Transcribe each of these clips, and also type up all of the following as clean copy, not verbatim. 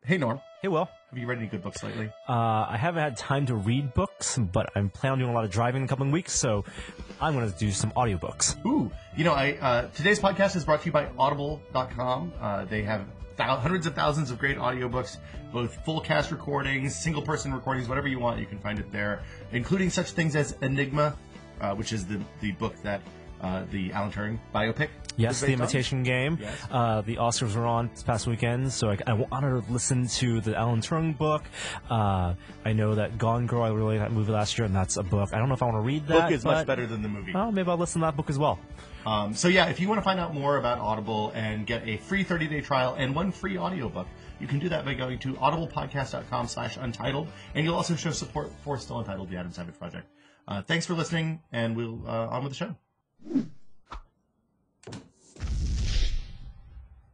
Hey, Norm. Hey, Will. Have you read any good books lately? I haven't had time to read books, but I'm planning on doing a lot of driving in the coming weeks, so I'm going to do some audiobooks. Ooh. You know, today's podcast is brought to you by Audible.com. They have hundreds of thousands of great audiobooks, both full cast recordings, single person recordings, whatever you want, you can find it there, including such things as Enigma, which is the book that the Alan Turing biopic. Yes, The Imitation Game. Yes. The Oscars were on this past weekend, so I wanted to listen to the Alan Turing book. I know that Gone Girl, I really liked that movie last year, and that's a book. I don't know if I want to read that. The book is much better than the movie. Oh, maybe I'll listen to that book as well. So yeah, if you want to find out more about Audible and get a free 30-day trial and one free audiobook, you can do that by going to audiblepodcast.com/untitled, and you'll also show support for Still Untitled, the Adam Savage Project. Thanks for listening, and we'll on with the show.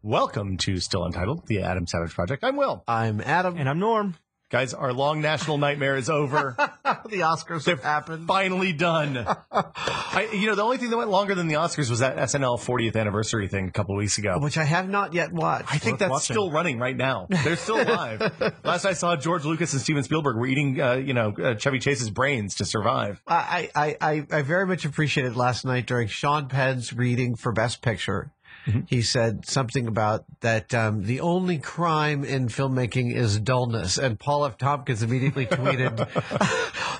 Welcome to Still Untitled, the Adam Savage Project. I'm Will. I'm Adam. And I'm Norm. Guys, our long national nightmare is over. The Oscars have happened. Finally done. The only thing that went longer than the Oscars was that SNL 40th anniversary thing a couple of weeks ago. Which I have not yet watched. I think that's still running right now. They're still alive. Last I saw, George Lucas and Steven Spielberg were eating, Chevy Chase's brains to survive. I very much appreciated last night during Sean Penn's reading for Best Picture. Mm-hmm. He said something about that the only crime in filmmaking is dullness. And Paul F. Tompkins immediately tweeted,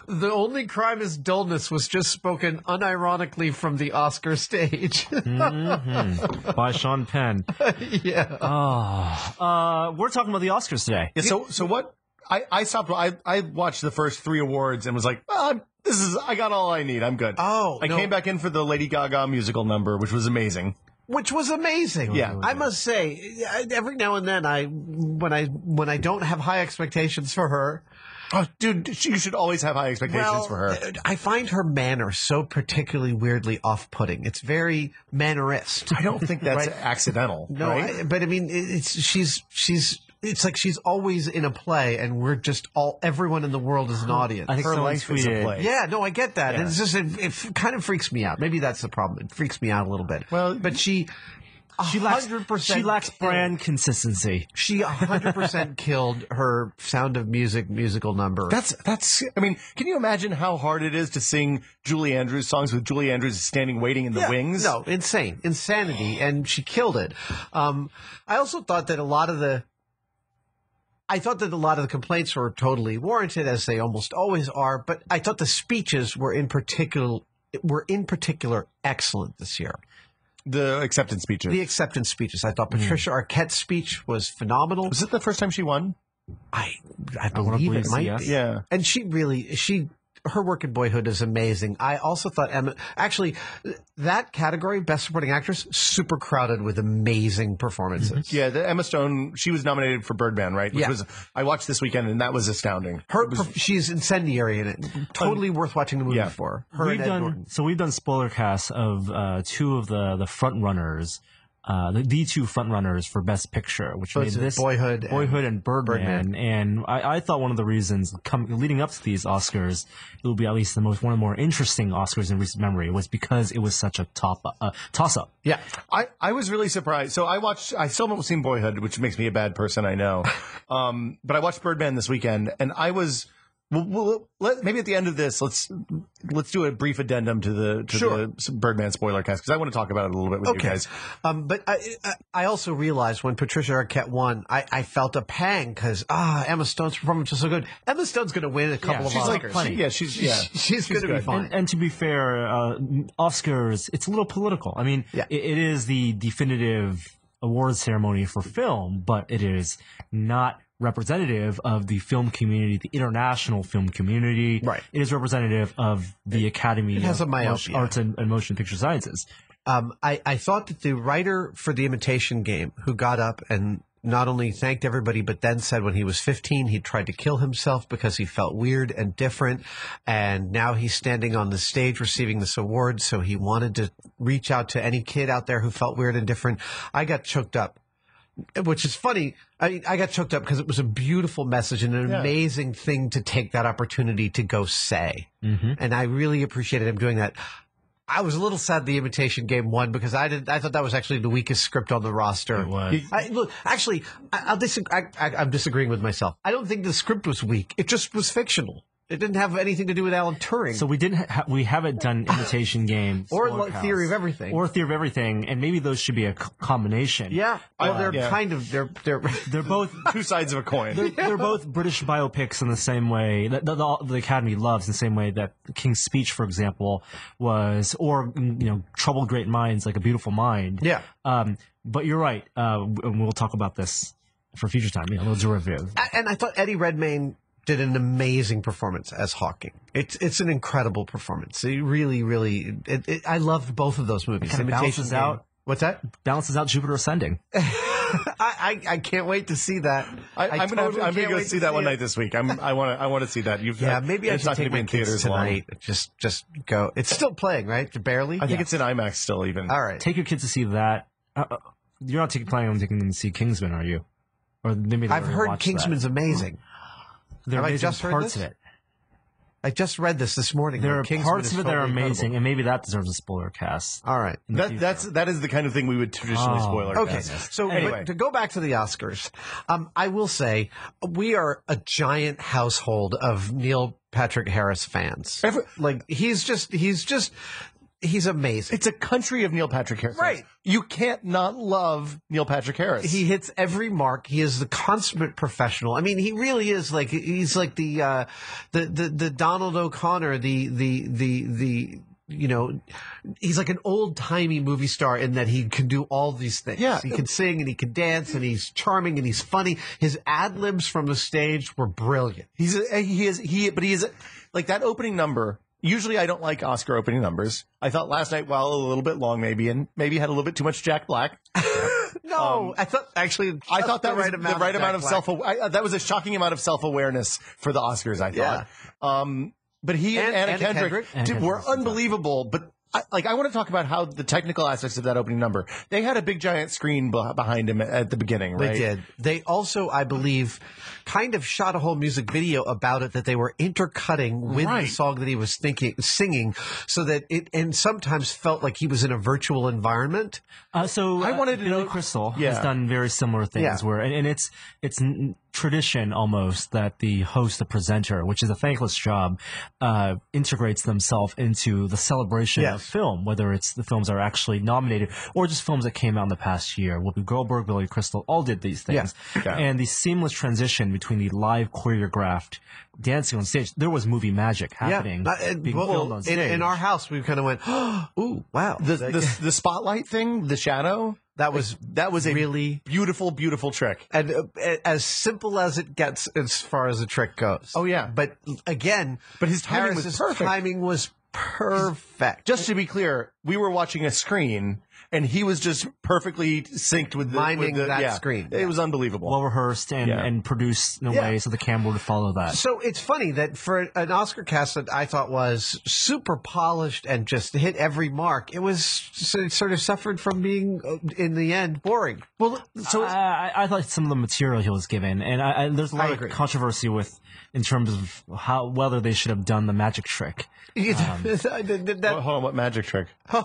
the only crime is dullness was just spoken unironically from the Oscar stage. Mm-hmm. By Sean Penn. Yeah. We're talking about the Oscars today. Yeah, so what? I stopped. I watched the first 3 awards and was like, I got all I need. I'm good. I came back in for the Lady Gaga musical number, which was amazing. Which was amazing. Yeah. I must say, every now and then, when I don't have high expectations for her. Oh, dude, you should always have high expectations for her. I find her manner so particularly weirdly off-putting. It's very mannerist. I don't think that's accidental. No, right? but I mean, it's like she's always in a play, and we're just everyone in the world is an audience. I think her someone life is a tweeted. play. Yeah, no, I get that. Yeah. And it's just it kind of freaks me out. Maybe that's the problem. It freaks me out a little bit. Well, but she lacks brand consistency. She 100% killed her Sound of Music musical number. That's. I mean, can you imagine how hard it is to sing Julie Andrews songs with Julie Andrews standing waiting in the wings? No, insanity, and she killed it. I also thought that a lot of the complaints were totally warranted, as they almost always are. But I thought the speeches were in particular excellent this year. The acceptance speeches. I thought Patricia Arquette's speech was phenomenal. Was it the first time she won? I believe it might be. Yeah. And her work in Boyhood is amazing. I also thought that category, Best Supporting Actress, super crowded with amazing performances. Yeah, the Emma Stone, she was nominated for Birdman, right? Which was, I watched this weekend, and that was astounding. She's incendiary in it. Totally worth watching the movie for. We've done spoiler casts of 2 of the front runners. The 2 front runners for Best Picture, which made this Boyhood and Birdman. And I thought one of the reasons leading up to these Oscars, it will be at least one of the more interesting Oscars in recent memory, was because it was such a toss-up. Yeah, I was really surprised. So I still haven't seen Boyhood, which makes me a bad person, I know. But I watched Birdman this weekend, and I was. Maybe at the end of this, let's do a brief addendum to the Birdman spoiler cast, because I want to talk about it a little bit with you guys. But I also realized when Patricia Arquette won, I felt a pang because Emma Stone's performance was so good. Emma Stone's going to win a couple of Oscars. She's going to be fine. And to be fair, Oscars, it's a little political. I mean, it is the definitive awards ceremony for film, but it is not representative of the film community, the international film community. Right. It is representative of the Academy of Arts and Motion Picture Sciences. I thought that the writer for The Imitation Game, who got up and not only thanked everybody, but then said when he was 15, he tried to kill himself because he felt weird and different. And now he's standing on the stage receiving this award. So he wanted to reach out to any kid out there who felt weird and different. I got choked up. Which is funny. I got choked up because it was a beautiful message and an amazing thing to take that opportunity to go say. Mm-hmm. And I really appreciated him doing that. I was a little sad The Imitation Game won because I thought that was actually the weakest script on the roster. It was. I'm disagreeing with myself. I don't think the script was weak. It just was fictional. It didn't have anything to do with Alan Turing. So we haven't done Imitation Game or Theory of Everything. Or Theory of Everything, and maybe those should be a combination. Yeah. Well, they're both two sides of a coin. They're both British biopics in the same way that the Academy loves, in the same way that King's Speech, for example, was, or Troubled Great Minds, like A Beautiful Mind. Yeah. But you're right. And we'll talk about this for future time. A little derivative. And I thought Eddie Redmayne did an amazing performance as Hawking. It's an incredible performance. It really, really. I loved both of those movies. Kind of balances out. What's that? Balances out Jupiter Ascending. I can't wait to see that. I'm gonna go see that one night this week. I want to see that. Maybe I should take my kids tonight. Just go. It's still playing, right? Barely. I think it's in IMAX still. Even. All right. Take your kids to see that. You're not planning on taking them to see Kingsman, are you? Or maybe I've heard Kingsman's amazing. There are just parts of it. I just read this morning. There are parts of it that are amazing, and maybe that deserves a spoiler cast. All right. That is the kind of thing we would traditionally spoiler cast. Okay. So anyway, to go back to the Oscars, I will say we are a giant household of Neil Patrick Harris fans. He's amazing. It's a country of Neil Patrick Harris. Right. You can't not love Neil Patrick Harris. He hits every mark. He is the consummate professional. I mean, he really is he's like the Donald O'Connor, he's like an old-timey movie star in that he can do all these things. Yeah. He can sing and he can dance and he's charming and he's funny. His ad-libs from the stage were brilliant. He is like that opening number. Usually I don't like Oscar opening numbers. I thought last night, a little bit long maybe, and maybe had a little bit too much Jack Black. No, I thought that was the right amount of that was a shocking amount of self-awareness for the Oscars, I thought. Yeah. But he and Anna Kendrick were unbelievable. But I want to talk about how the technical aspects of that opening number. They had a big giant screen behind him at the beginning, right? They did. They also, I believe, kind of shot a whole music video about it that they were intercutting with the song that he was singing, so that and sometimes felt like he was in a virtual environment. So I wanted to know, Crystal has done very similar things where, and it's tradition almost that the host, the presenter, which is a thankless job, integrates themselves into the celebration of film, whether it's the films that are actually nominated or just films that came out in the past year. Whoopi Goldberg, Billy Crystal all did these things. Yeah. And the seamless transition between the live choreographed dancing on stage, there was movie magic happening being filmed on stage. In our house, we kind of went, ooh, wow. The spotlight thing, the shadow, that was a really beautiful, beautiful trick. And as simple as it gets as far as the trick goes. Oh, yeah. But again, his timing was perfect. Timing was perfect. Just to be clear, we were watching a screen, and he was just perfectly synced with that screen. It was unbelievable. Well rehearsed and produced in a way so the camera would follow that. So it's funny that for an Oscar cast that I thought was super polished and just hit every mark, it was sort of suffered from being, in the end, boring. Well, so I thought some of the material he was given, and there's a lot of controversy in terms of whether they should have done the magic trick. Hold on, what magic trick? Wait,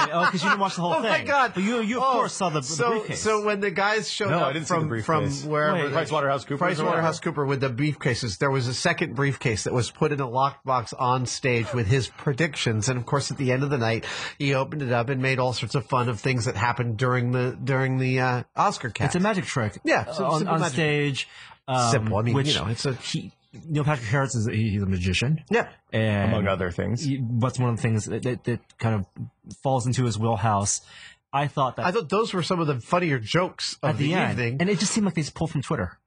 because you didn't watch the whole thing. Oh my God! But you of course saw the briefcase. So when the guys showed up from wherever, Pricewaterhouse-Cooper with the briefcases, there was a second briefcase that was put in a locked box on stage with his predictions, and of course at the end of the night he opened it up and made all sorts of fun of things that happened during the Oscar cast. It's a magic trick. Yeah, on stage. Simple. I mean, Neil Patrick Harris he's a magician. Yeah. And among other things. What's one of the things that kind of falls into his wheelhouse. I thought those were some of the funnier jokes of the evening. And it just seemed like they just pulled from Twitter.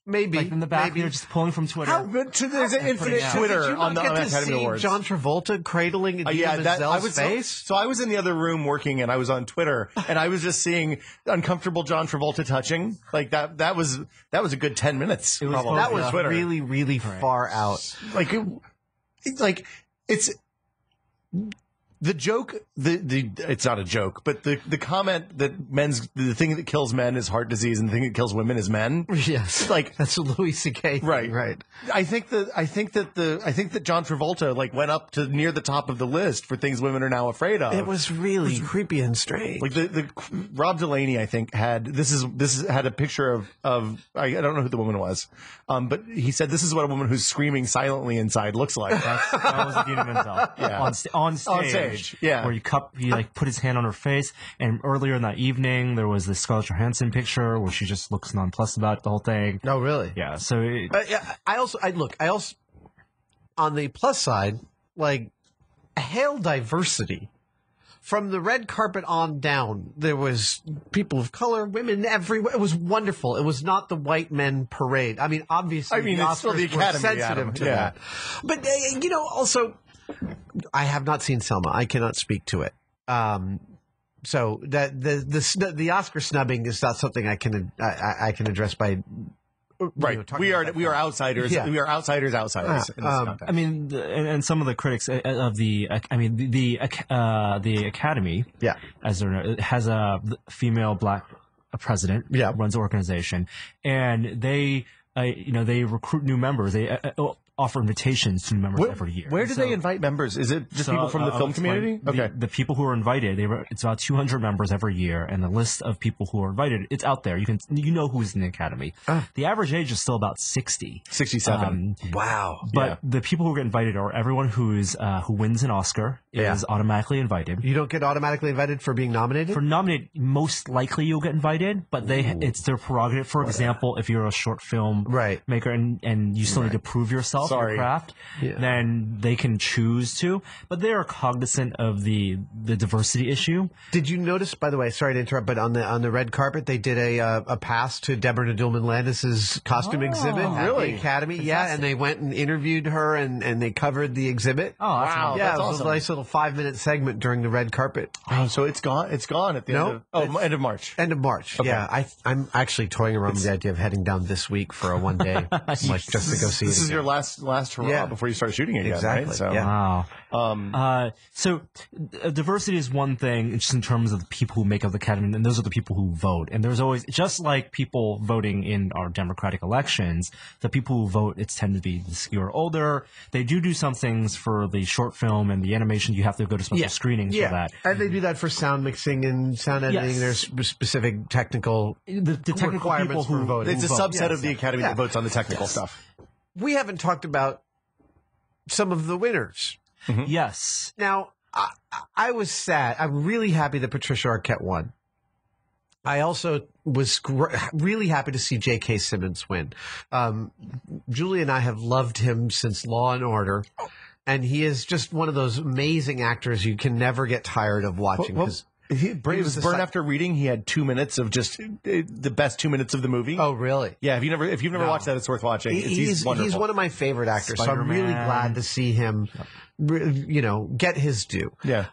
Maybe. Like in the back, they're just pulling from Twitter. There's an infinite Twitter on the Academy Awards. John Travolta cradling Idina Menzel's face? So I was in the other room working, and I was on Twitter, and I was just seeing uncomfortable John Travolta touching. Like that was a good 10 minutes. That was really, really far out. The The joke, it's not a joke, but the comment that the thing that kills men is heart disease and the thing that kills women is men. Yes, like that's a Louis C.K. Right. I think that John Travolta went up to near the top of the list for things women are now afraid of. It was really creepy and strange. Like the Rob Delaney, I think, had had a picture of I don't know who the woman was, but he said this is what a woman who's screaming silently inside looks like. That was Idina Menzel. Yeah. On stage. Yeah. Where he put his hand on her face, and earlier in that evening there was this Scarlett Johansson picture where she just looks nonplussed about the whole thing. Oh, really? Yeah. So I also on the plus side, like, hail diversity. From the red carpet on down, there was people of color, women everywhere. It was wonderful. It was not the white men parade. I mean, obviously, the it's still the Oscars were Academy, sensitive Adam. to Yeah. that. But, also, I have not seen Selma. I cannot speak to it. So that the Oscar snubbing is not something I can address by right. We are outsiders. Yeah. We are outsiders in this context. I mean, and some of the critics of the Academy, as there has a female black president, runs the organization, and they recruit new members. They offer invitations to new members every year. Where do they invite members? Is it just people from the film community? Okay. The people who are invited, it's about 200 members every year, and the list of people who are invited, it's out there. You know who's in the Academy. The average age is still about 60. 67. Wow. But the people who get invited are everyone who wins an Oscar is automatically invited. You don't get automatically invited for being nominated? For nominated, most likely you'll get invited, but it's their prerogative. For example, if you're a short film maker and you still need to prove yourself, your craft, then they can choose to. But they are cognizant of the diversity issue. Did you notice, by the way, sorry to interrupt, but on the red carpet they did a pass to Deborah Nadoolman Landis's costume exhibit at the Academy. Fantastic. Yeah, and they went and interviewed her and they covered the exhibit. Oh, that's wow! Yeah, that's it was awesome. a nice little 5-minute segment during the red carpet. Oh, so it's gone. It's gone at the end of March. End of March. Okay. Yeah, I'm actually toying around with the idea of heading down this week for a one day, just to go see. This is your last hurrah before you start shooting again, exactly. right? So, wow. So diversity is one thing, just in terms of the people who make up the Academy, and those are the people who vote. And there's always, just like people voting in our democratic elections, the people who vote, it's tend to be the skewer older. They do some things for the short film and the animation. You have to go to special screenings for that. And they do that for sound mixing and sound editing. Yes. There's specific technical the technical requirements people for voting. It's a subset of the Academy that votes on the technical stuff. We haven't talked about some of the winners. Mm-hmm. Yes. Now, I was sad. I'm really happy that Patricia Arquette won. I also was really happy to see J.K. Simmons win. Julie and I have loved him since Law and Order, and he is just one of those amazing actors you can never get tired of watching. Burn After Reading, he had 2 minutes of just the best 2 minutes of the movie. Oh, really? Yeah, if you've never watched that, it's worth watching. He's wonderful. He's one of my favorite actors, Spider-Man. so I'm really glad to see him, get his due. Yeah.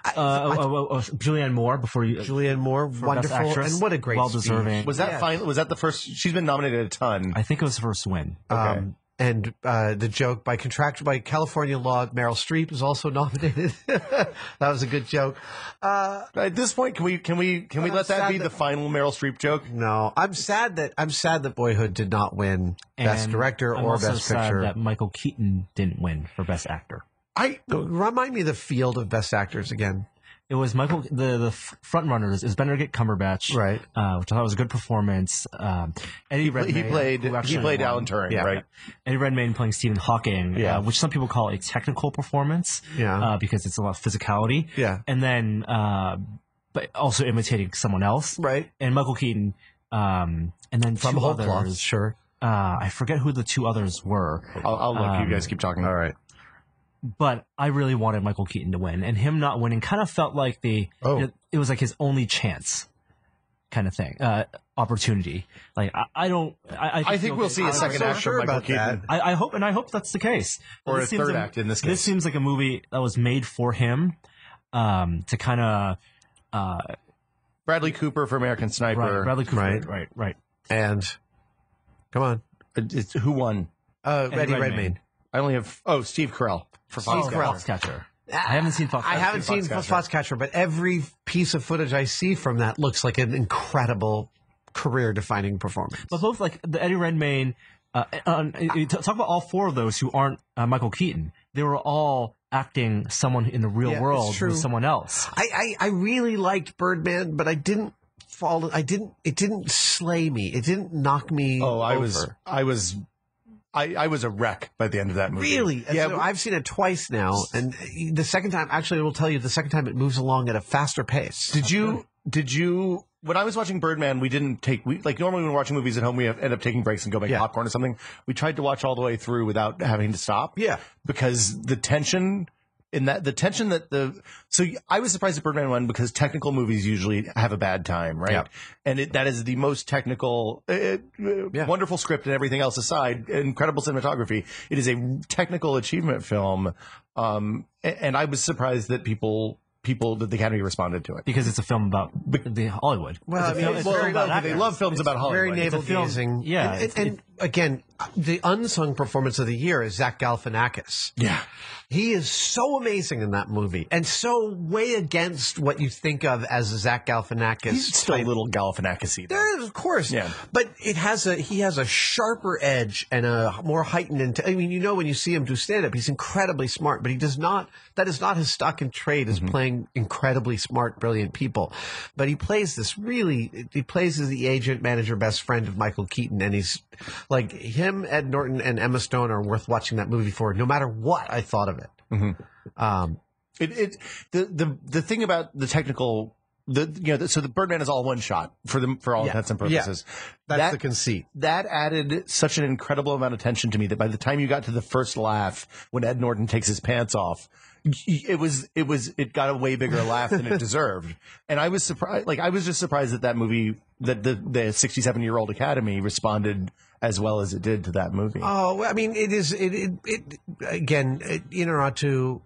Julianne Moore Julianne Moore, wonderful, actress, and what a great well-deserving. Was that final? Was that the first? She's been nominated a ton. I think it was the first win. Okay. And the joke by California law, Meryl Streep is also nominated. That was a good joke. At this point, can we let that be the final Meryl Streep joke? No, I'm sad that Boyhood did not win Best Director or Best also Picture. sad that Michael Keaton didn't win for Best Actor. Remind me of the field of Best Actors again. It was the front runners is Benedict Cumberbatch, right? Which I thought was a good performance. Eddie Redmayne, he played Alan Turing, right? Eddie Redmayne playing Stephen Hawking, which some people call a technical performance, because it's a lot of physicality, and then but also imitating someone else, right? And Michael Keaton, and then from two Whole others, Cloth, sure. I forget who the two others were. I'll look. You guys keep talking. All right. But I really wanted Michael Keaton to win, and him not winning kind of felt like it was like his only chance kind of thing, opportunity. Like I think we'll see a second act from Michael Keaton. I hope that's the case. Or a third act in this case. This seems like a movie that was made for him, to kind of Bradley Cooper for American Sniper. Right, Bradley Cooper, right. And come on, who won? Eddie Redmayne. I only have Steve Carell for Foxcatcher. I haven't seen Foxcatcher. I haven't seen Foxcatcher, but every piece of footage I see from that looks like an incredible career-defining performance. But both like the Eddie Redmayne, talk about all four of those who aren't Michael Keaton. They were all acting someone in the real world with someone else. I really liked Birdman, but I didn't fall. It didn't slay me. It didn't knock me. Oh, over. I was a wreck by the end of that movie. Really? Yeah. So I've seen it twice now, and the second time, actually, I will tell you, the second time it moves along at a faster pace. Did you? When I was watching Birdman, we didn't take like normally when we're watching movies at home, we end up taking breaks and go make popcorn or something. We tried to watch all the way through without having to stop. Yeah, because the tension. So I was surprised at Birdman won because technical movies usually have a bad time, right? Yep. And that is the most technical, wonderful script and everything else aside, incredible cinematography. It is a technical achievement film, and I was surprised that that the Academy responded to it because it's a film about the Hollywood. Well, they love films about Hollywood. Very navel-gazing. Yeah, and again, the unsung performance of the year is Zach Galifianakis. Yeah. He is so amazing in that movie, and so way against what you think of as a Zach Galifianakis. He's still a little Galifianakis-y. There is, of course, but he has a sharper edge and a more heightened. I mean, when you see him do stand-up, he's incredibly smart, but he does not. That is not his stock and trade. Is playing incredibly smart, brilliant people, but he plays as the agent, manager, best friend of Michael Keaton, and he's like him, Ed Norton, and Emma Stone are worth watching that movie for, no matter what I thought of it. Mm-hmm. The thing about the technical, so the Birdman is all one shot for all intents and purposes. Yeah. That's the conceit. That added such an incredible amount of tension to me that by the time you got to the first laugh when Ed Norton takes his pants off, it got a way bigger laugh than it deserved. And I was surprised. Like I was just surprised that movie, that the 67-year-old Academy responded as well as it did to that movie. Oh, I mean, again, Inarritu.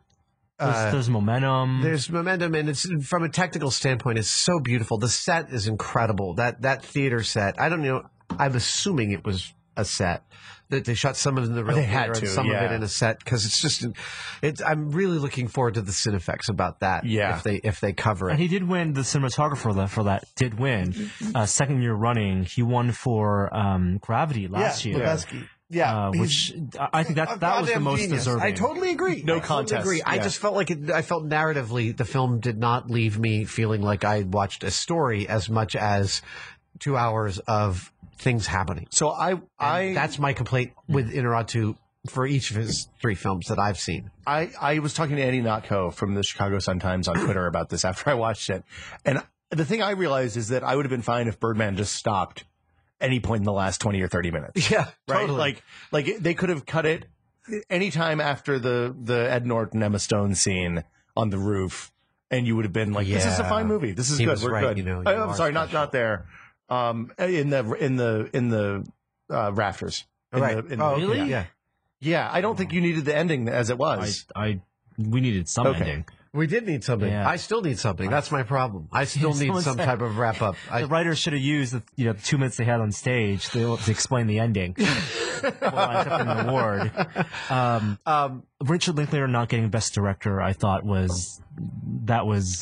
There's momentum. There's momentum, and it's from a technical standpoint, it's so beautiful. The set is incredible. That theater set. I don't know. I'm assuming it was a set. That they shot some of it in the real theater and some of it in a set because I'm really looking forward to the Cinefex about that. Yeah. if they cover it. And he did win the cinematographer for that. Did win second year running. He won for Gravity last year. Lebowski. Which I think that was the most deserving. I totally agree. No contest. Totally agree. I just felt like I felt narratively the film did not leave me feeling like I watched a story as much as 2 hours of things happening. So that's my complaint with Inarritu for each of his 3 films that I've seen. I was talking to Annie Notko from the Chicago Sun-Times on Twitter about this after I watched it. And the thing I realized is that I would have been fine if Birdman just stopped any point in the last 20 or 30 minutes. Yeah, right. Totally. Like they could have cut it anytime after the Ed Norton Emma Stone scene on the roof, and you would have been like, "This is a fine movie. This is good. We're good." I'm sorry, not there. In the rafters. Right. Really? Yeah. I don't think you needed the ending as it was. We needed some ending. We did need something. Yeah. I still need something. That's my problem. I still need some type of wrap up. The writers should have used the 2 minutes they had on stage to explain the ending. Well, I took an award. Richard Linklater not getting Best Director, I thought was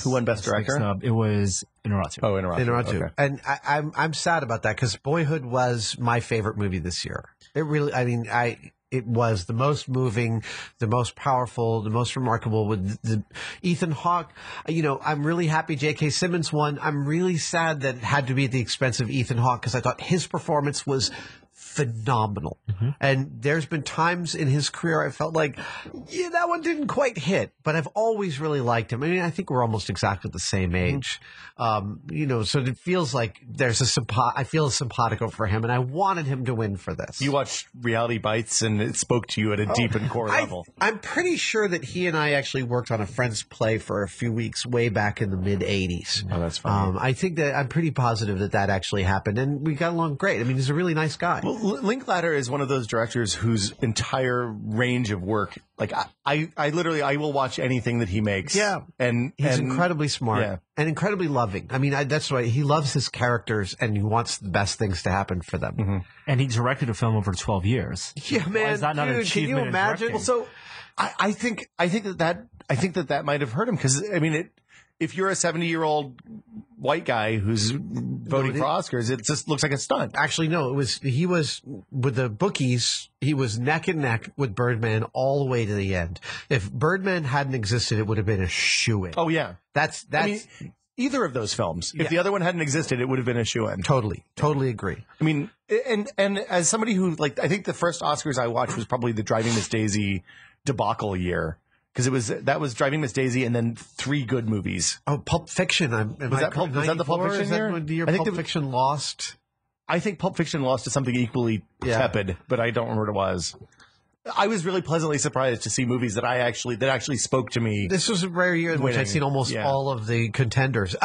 who won Best Director? Snub. It was Inarritu. Oh, Inarritu. Okay. And I'm sad about that because Boyhood was my favorite movie this year. It really. I mean, It was the most moving, the most powerful, the most remarkable with the Ethan Hawke. I'm really happy J.K. Simmons won. I'm really sad that it had to be at the expense of Ethan Hawke because I thought his performance was phenomenal. Mm-hmm. And there's been times in his career I felt like, that one didn't quite hit, but I've always really liked him. I mean, I think we're almost exactly the same age. So it feels like there's I feel a simpatico for him, and I wanted him to win for this. You watched Reality Bites, and it spoke to you at a deep and core level. I'm pretty sure that he and I actually worked on a Friends play for a few weeks way back in the mid-'80s. Oh, that's funny. I think that I'm pretty positive that actually happened, and we got along great. I mean, he's a really nice guy. Well, Linklater is one of those directors whose entire range of work, like I literally, I will watch anything that he makes. Yeah. And he's incredibly smart yeah. and incredibly loving. I mean, that's why he loves his characters and he wants the best things to happen for them. Mm-hmm. And he directed a film over 12 years. Yeah, man. Why is that not an Dude, can you achievement in imagine? directing? Well, so I think that might have hurt him because I mean if you're a 70-year-old white guy who's voting for Oscars, it just looks like a stunt. actually, no, he was with the bookies. He was neck and neck with Birdman all the way to the end. If Birdman hadn't existed, it would have been a shoo-in. Oh yeah, That's I mean, either of those films. If the other one hadn't existed, it would have been a shoo-in. totally agree. I mean, and as somebody who I think the first Oscars I watched was probably the Driving Miss Daisy debacle year. Because that was Driving Miss Daisy and then 3 good movies. Oh, Pulp Fiction. Was that the Pulp Fiction year? The year Pulp Fiction lost? I think Pulp Fiction lost to something equally tepid, but I don't remember what it was. I was really pleasantly surprised to see movies that actually spoke to me. This was a rare year in which I'd seen almost all of the contenders.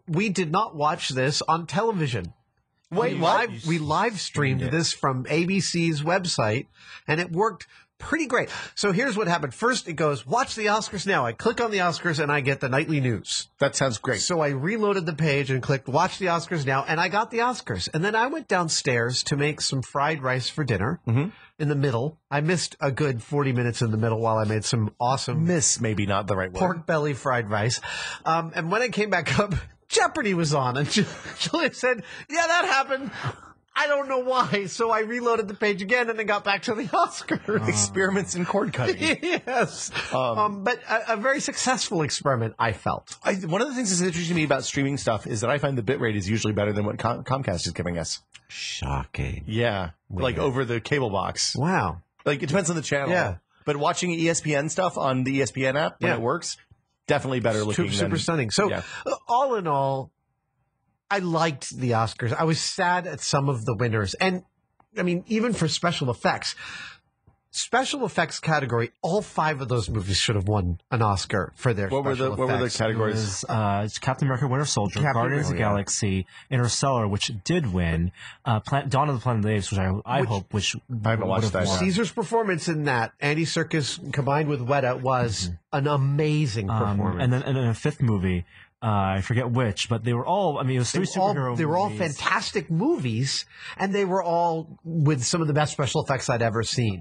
We did not watch this on television. Wait, what? We live streamed this from ABC's website, and it worked pretty great. So here's what happened. First, it goes, watch the Oscars now. I click on the Oscars, and I get the nightly news. That sounds great. So I reloaded the page and clicked watch the Oscars now, and I got the Oscars. And then I went downstairs to make some fried rice for dinner in the middle. I missed a good 40 minutes in the middle while I made some awesome maybe not the right word. Pork belly fried rice. And when I came back up, Jeopardy was on, and Julia said, yeah, that happened. I don't know why. So I reloaded the page again and then got back to the Oscars. Experiments in cord cutting. Yes. But a very successful experiment, I felt. One of the things that's interesting to me about streaming stuff is that I find the bitrate is usually better than what Comcast is giving us. Shocking. Yeah. Weird. Like over the cable box. Wow. Like it depends on the channel. Yeah. But watching ESPN stuff on the ESPN app when it works, definitely better looking. Super stunning. So all in all, I liked the Oscars. I was sad at some of the winners. And, I mean, even for special effects category, all 5 of those movies should have won an Oscar for their special effects. What were the categories? It's Captain America Winter Soldier, Guardians of the Galaxy, Interstellar, which did win, Dawn of the Planet of the Apes, which I hope I haven't watched that. Caesar's performance in that, Andy Serkis combined with Weta, was an amazing performance. And then a 5th movie, I forget which, but they were all, I mean, it was 3 superhero movies. They were all fantastic movies, and they were all with some of the best special effects I'd ever seen.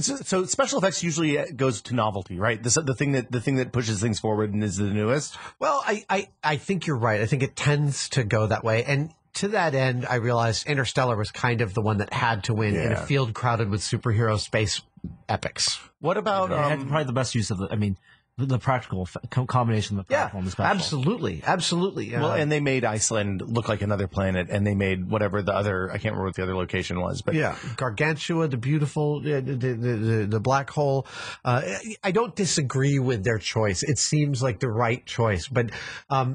So special effects usually goes to novelty, right? The thing that pushes things forward and is the newest. Well, I think you're right. I think it tends to go that way. And to that end, I realized Interstellar was kind of the one that had to win in a field crowded with superhero space epics. What about... It had probably the best use of the practical combination of the practical and the special. Absolutely. Well, and they made Iceland look like another planet, and they made whatever the other, I can't remember what the other location was, but Gargantua, the beautiful, the black hole. I don't disagree with their choice. It seems like the right choice, but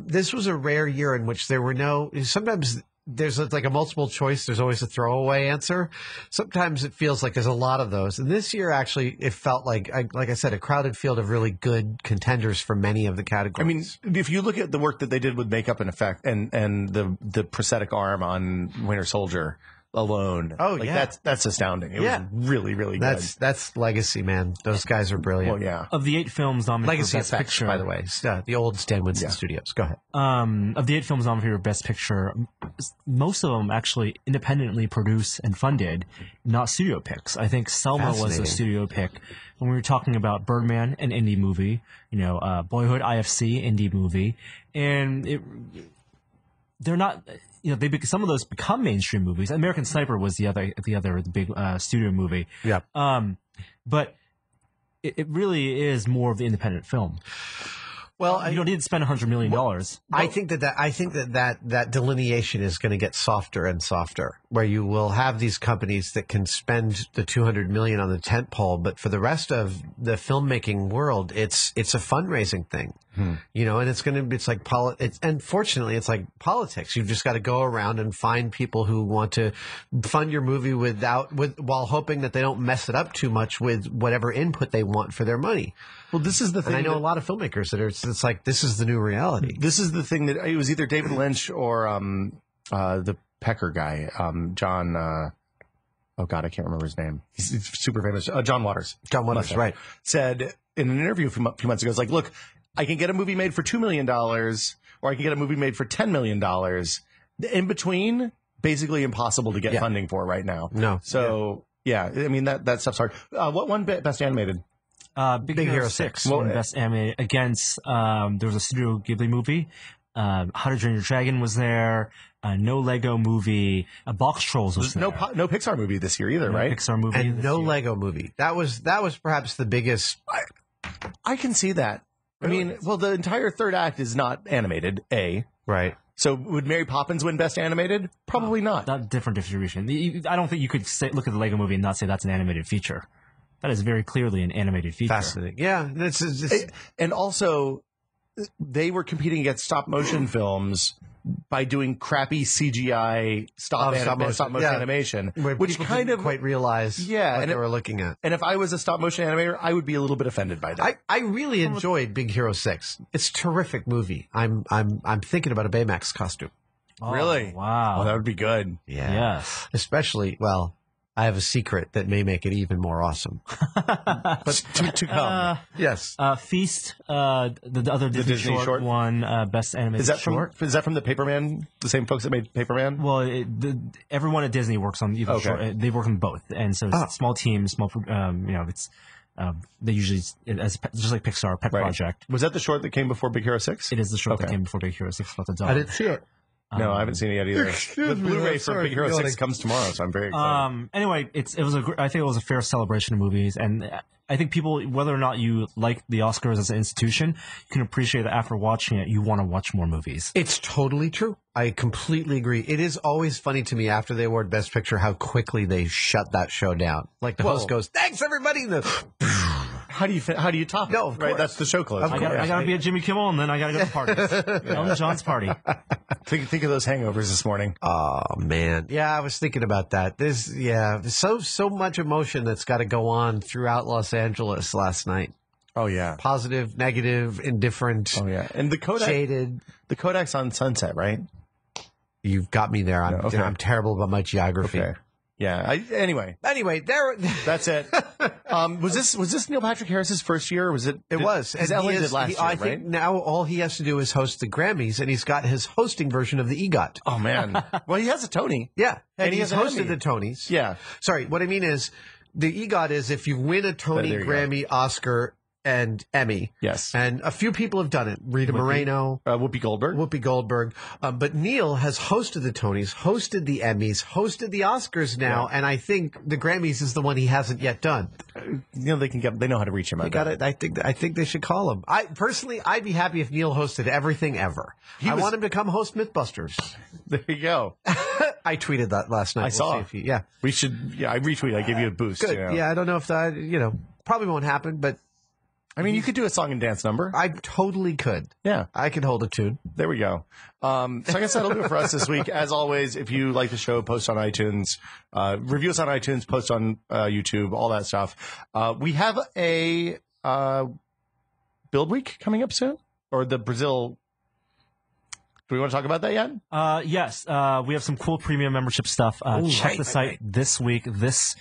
this was a rare year in which there were sometimes there's like a multiple choice. There's always a throwaway answer. Sometimes it feels like there's a lot of those. And this year, actually, it felt like I said, a crowded field of really good contenders for many of the categories. I mean, if you look at the work that they did with makeup and effect and the prosthetic arm on Winter Soldier alone, that's astounding. It was really, really good. That's legacy, man. Those guys are brilliant. Well, yeah. Of the 8 films nominated Legacy for Best Effects, Picture, by the way, the old Stan Winston Studios. Go ahead. Of the 8 films nominated for Best Picture, most of them actually independently produced and funded, not studio picks. I think Selma was a studio pick. When we were talking about Birdman, an indie movie, Boyhood, IFC, indie movie, and they're not. Some of those become mainstream movies. American Sniper was the big studio movie. Yeah. But it really is more of the independent film. Well, you don't need to spend $100 million. I think that delineation is going to get softer and softer, where you will have these companies that can spend the $200 million on the tentpole, but for the rest of the filmmaking world, it's a fundraising thing. And unfortunately, it's like politics. You've just got to go around and find people who want to fund your movie while hoping that they don't mess it up too much with whatever input they want for their money. Well, this is the thing. And I know a lot of filmmakers that it's like, this is the new reality. This is the thing that it was either David Lynch or the Pecker guy, John. Oh God, I can't remember his name. He's super famous. John Waters. John Waters, right? Said in an interview a few months ago, it's like, look, I can get a movie made for $2 million, or I can get a movie made for $10 million. In between, basically impossible to get funding for right now. No. So I mean that stuff's hard. What won Best Animated? Big Hero 6 won Best Animated against. There was a Studio Ghibli movie. How to Train Your Dragon was there. No Lego movie. Box Trolls was there. No Pixar movie this year either, right? Pixar movie and this no year. Lego movie. That was perhaps the biggest. I can see that. Really? I mean, well, the entire third act is not animated. Right. So would Mary Poppins win Best Animated? Probably not. That different distribution. I don't think you could look at the Lego movie and not say that's an animated feature. That is very clearly an animated feature. Fascinating. Yeah. And also, they were competing against stop motion films by doing crappy CGI stop motion animation, which kind of quite realize what they were looking at. And if I was a stop motion animator, I would be a little bit offended by that. I really enjoyed Big Hero 6. It's a terrific movie. I'm thinking about a Baymax costume. Oh, really? Wow. Oh, that would be good. Yeah. Yes. Especially, well, I have a secret that may make it even more awesome. But to come. Yes. Feast, the other Disney short won Best Animated Short. Is that from the Paperman? The same folks that made Paperman? Well, everyone at Disney works on either short. They work on both, and so it's a small team, it's they usually just like Pixar pet project. Was that the short that came before Big Hero 6? It is the short that came before Big Hero 6 about the dog. I didn't see it. No, I haven't seen it yet either. The Blu-ray for Big Hero 6 comes tomorrow, so I'm very excited. Anyway, I think it was a fair celebration of movies, and I think people, whether or not you like the Oscars as an institution, you can appreciate that after watching it, you want to watch more movies. It's totally true. I completely agree. It is always funny to me after they award Best Picture how quickly they shut that show down. Like the host goes, "Thanks everybody." How do you top it? No, of right? course. That's the show close. I got to be at Jimmy Kimmel, and then I got to go to parties. Elton John's party. Think of those hangovers this morning. Oh man, yeah, I was thinking about that. There's so much emotion that's got to go on throughout Los Angeles last night. Oh yeah, positive, negative, indifferent. Oh yeah, and the Kodak, shaded. The Kodak's on Sunset, right? You've got me there. I'm terrible about my geography. Okay. Yeah. Anyway, there. That's it. Was this Neil Patrick Harris's first year? Or was it? It was. Because Ellen did last year, I think now all he has to do is host the Grammys, and he's got his hosting version of the EGOT. Oh man. Well, he has a Tony. Yeah, and he's hosted the Tonys. Yeah. Sorry, what I mean is the EGOT is if you win a Tony, Grammy, Oscar, and Emmy. Yes. And a few people have done it. Rita Moreno. Whoopi Goldberg. But Neil has hosted the Tonys, hosted the Emmys, hosted the Oscars now, and I think the Grammys is the one he hasn't yet done. They know how to reach him. I think they should call him. I'd be happy if Neil hosted everything ever. I want him to come host Mythbusters. There you go. I tweeted that last night. I saw. We should. Yeah, I retweeted. I gave you a boost. Good. Yeah, I don't know if that. Probably won't happen, but. I mean, you could do a song and dance number. I totally could. Yeah. I could hold a tune. There we go. So I guess that'll do it for us this week. As always, if you like the show, post on iTunes, review us on iTunes, post on YouTube, all that stuff. We have a Build Week coming up soon, or the Brazil. Do we want to talk about that yet? Yes. We have some cool premium membership stuff. Check the site this week. This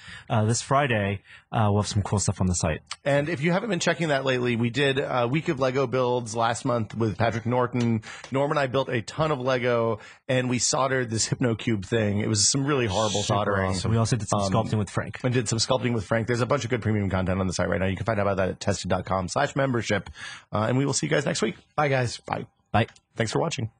Friday, we'll have some cool stuff on the site. And if you haven't been checking that lately, we did a week of Lego builds last month with Patrick Norton. Norm and I built a ton of Lego, and we soldered this HypnoCube thing. It was some really horrible soldering. Awesome. We also did some sculpting with Frank. There's a bunch of good premium content on the site right now. You can find out about that at tested.com/membership. And we will see you guys next week. Bye, guys. Bye. Bye. Thanks for watching.